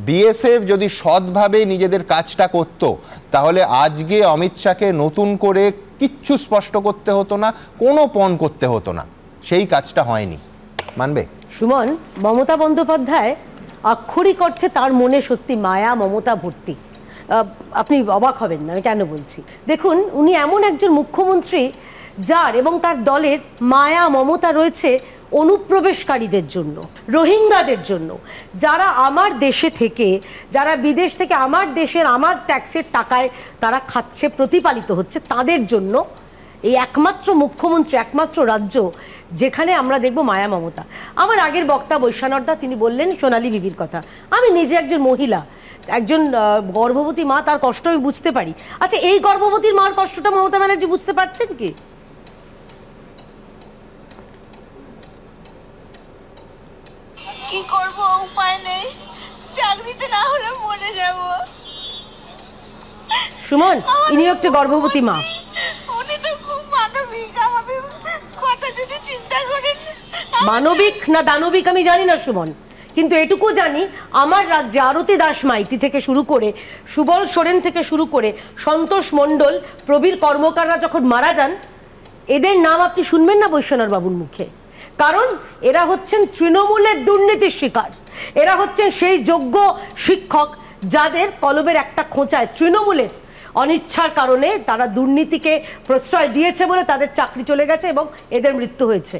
BSF যদি সৎভাবে নিজেদের কাজটা করত তাহলে আজকে অমিত শাহকে নতুন করে কিচ্ছু স্পষ্ট করতে হতো না, কোনো পণ করতে হতো না। সেই কাজটা হয়নি, মানবে? সুমন, মমতা বন্দ্যোপাধ্যায় আক্ষরিক অর্থে তার মনে সত্যি মায়া মমতা ভর্তি। আপনি অবাক হবেন না আমি কেন বলছি। দেখুন, উনি এমন একজন মুখ্যমন্ত্রী যার এবং তার দলের মায়া মমতা রয়েছে অনুপ্রবেশকারীদের জন্য, রোহিঙ্গাদের জন্য, যারা আমার দেশে থেকে, যারা বিদেশ থেকে আমার দেশের আমার ট্যাক্সের টাকায় তারা খাচ্ছে, প্রতিপালিত হচ্ছে, তাদের জন্য এই একমাত্র মুখ্যমন্ত্রী, একমাত্র রাজ্য যেখানে আমরা দেখব মায়া মমতা। আমার আগের বক্তা বৈশ্যানরদা তিনি বললেন সোনালী বিবির কথা। আমি নিজে একজন মহিলা, একজন গর্ভবতী মা, তার কষ্ট আমি বুঝতে পারি। আচ্ছা, এই গর্ভবতী মার কষ্টটা মমতা ব্যানার্জি বুঝতে পারছেন কি? কি করব, উপায় নেই, চাকরিতে না হলে মরে যাব। সুমন, ইনি একটা গর্ভবতী মা। উনি তো খুব মানবিক, আমাদের কথা যদি চিন্তা করেন। মানবিক না দানবিক আমি জানি না সুমন, কিন্তু এটুকু জানি আমার রাজ্যে আরতি দাস মাইতি থেকে শুরু করে, সুবল সোরেন থেকে শুরু করে, সন্তোষ মণ্ডল, প্রবীর কর্মকাররা যখন মারা যান, এদের নাম আপনি শুনবেন না বৈশ্বনাথ বাবুর মুখে। কারণ এরা হচ্ছেন তৃণমূলের দুর্নীতির শিকার। এরা হচ্ছেন সেই যোগ্য শিক্ষক যাদের কলমের একটা খোঁচায় তৃণমূলের অনিচ্ছার কারণে তারা দুর্নীতিকে প্রশ্রয় দিয়েছে বলে তাদের চাকরি চলে গেছে এবং এদের মৃত্যু হয়েছে।